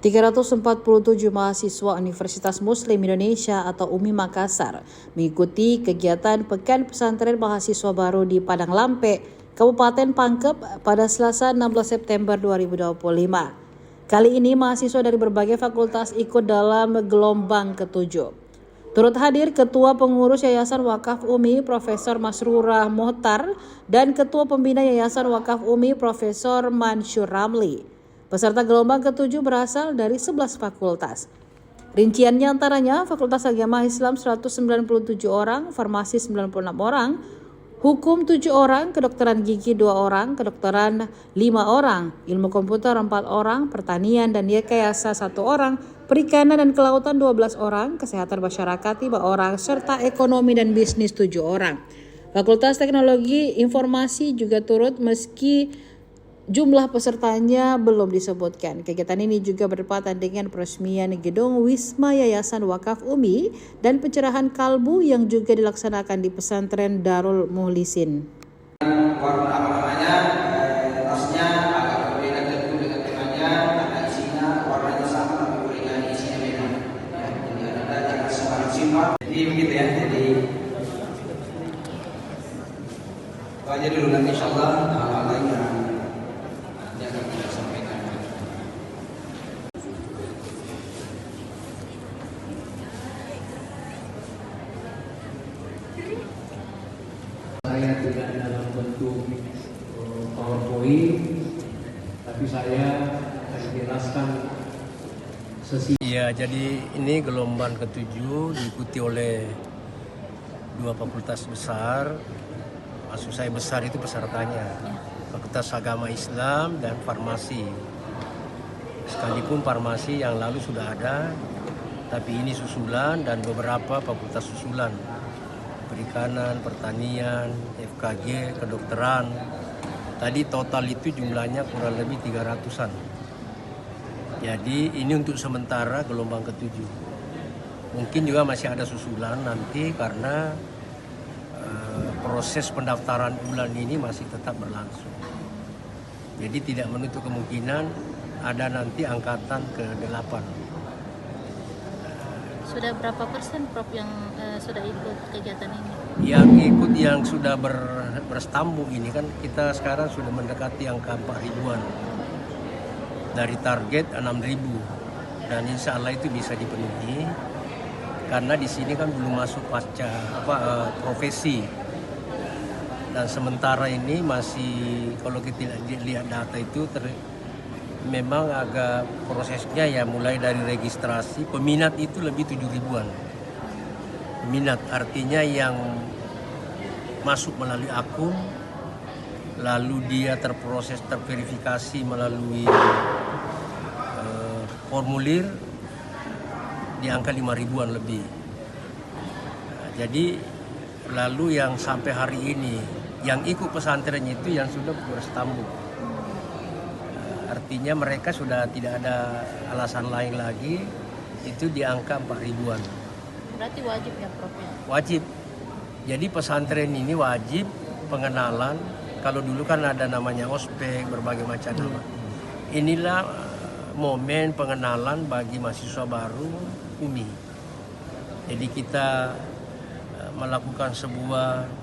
347 mahasiswa Universitas Muslim Indonesia atau UMI Makassar mengikuti kegiatan Pekan Pesantren Mahasiswa Baru di Padang Lampe, Kabupaten Pangkep pada Selasa 16 September 2025. Kali ini mahasiswa dari berbagai fakultas ikut dalam gelombang ke-7. Turut hadir Ketua Pengurus Yayasan Wakaf UMI Profesor Masrurah Mohtar dan Ketua Pembina Yayasan Wakaf UMI Profesor Mansur Ramli. Peserta gelombang ke-7 berasal dari 11 fakultas. Rinciannya antaranya Fakultas Agama Islam 197 orang, Farmasi 96 orang, Hukum 7 orang, Kedokteran Gigi 2 orang, Kedokteran 5 orang, Ilmu Komputer 4 orang, Pertanian dan Rekayasa 1 orang, Perikanan dan Kelautan 12 orang, Kesehatan Masyarakat 5 orang, serta Ekonomi dan Bisnis 7 orang. Fakultas Teknologi Informasi juga turut meski jumlah pesertanya belum disebutkan. Kegiatan ini juga bertepatan dengan peresmian gedung Wisma Yayasan Wakaf UMI dan pencerahan kalbu yang juga dilaksanakan di pesantren Darul Muhlisin. Tasnya agak berbeda tentu dengan temanya, ada isinya, warnanya sama tapi berikan isinya beda. Jadi ada jangan sembarang simpan. Jadi begitu ya. Jadi itu aja dulu, nanti insyaallah hal-hal lain yang saya tidak dalam bentuk PowerPoint, tapi saya akan jelaskan sesi. Ya, jadi ini gelombang ke-7 diikuti oleh 2 fakultas besar. Maksud saya besar itu pesertanya, Fakultas Agama Islam dan Farmasi. Sekalipun Farmasi yang lalu sudah ada, tapi ini susulan dan beberapa fakultas susulan. Perikanan, Pertanian, FKG, Kedokteran. Tadi total itu jumlahnya kurang lebih 300-an. Jadi ini untuk sementara gelombang ke-7. Mungkin juga masih ada susulan nanti karena proses pendaftaran bulan ini masih tetap berlangsung. Jadi tidak menutup kemungkinan ada nanti angkatan ke-8. Sudah berapa persen Prof yang sudah ikut kegiatan ini? Yang ikut yang sudah berstambung ini kan kita sekarang sudah mendekati angka 4.000-an. Dari target 6.000 dan insya Allah itu bisa dipenuhi karena di sini kan belum masuk pasca profesi. Dan sementara ini masih kalau kita lihat data itu memang agak prosesnya ya mulai dari registrasi, peminat itu lebih 7.000-an. Peminat artinya yang masuk melalui akun, lalu dia terverifikasi melalui formulir di angka 5.000-an lebih. Nah, jadi lalu yang sampai hari ini yang ikut pesantren itu yang sudah berstambung. Artinya mereka sudah tidak ada alasan lain lagi, itu di angka 4.000-an. Berarti wajib ya Prof? Wajib. Jadi pesantren ini wajib pengenalan. Kalau dulu kan ada namanya ospek, berbagai macam nama. Inilah momen pengenalan bagi mahasiswa baru UMI. Jadi kita melakukan sebuah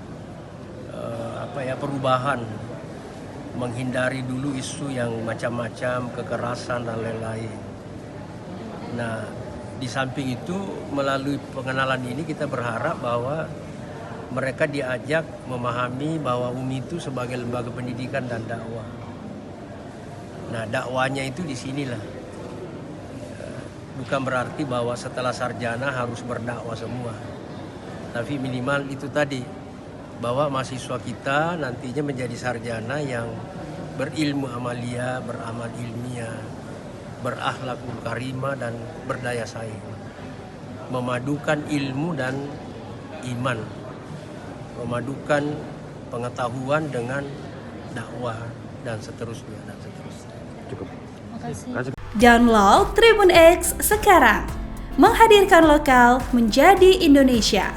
perubahan, menghindari dulu isu yang macam-macam, kekerasan dan lain-lain. Nah, di samping itu melalui pengenalan ini kita berharap bahwa mereka diajak memahami bahwa UMI itu sebagai lembaga pendidikan dan dakwah. Nah, dakwanya itu di sinilah. Bukan berarti bahwa setelah sarjana harus berdakwah semua. Tapi minimal itu tadi, bahwa mahasiswa kita nantinya menjadi sarjana yang berilmu amalia, beramal ilmiah, berakhlakul karimah dan berdaya saing. Memadukan ilmu dan iman. Memadukan pengetahuan dengan dakwah dan seterusnya. Cukup. Makasih. Download Tribun X sekarang. Menghadirkan lokal menjadi Indonesia.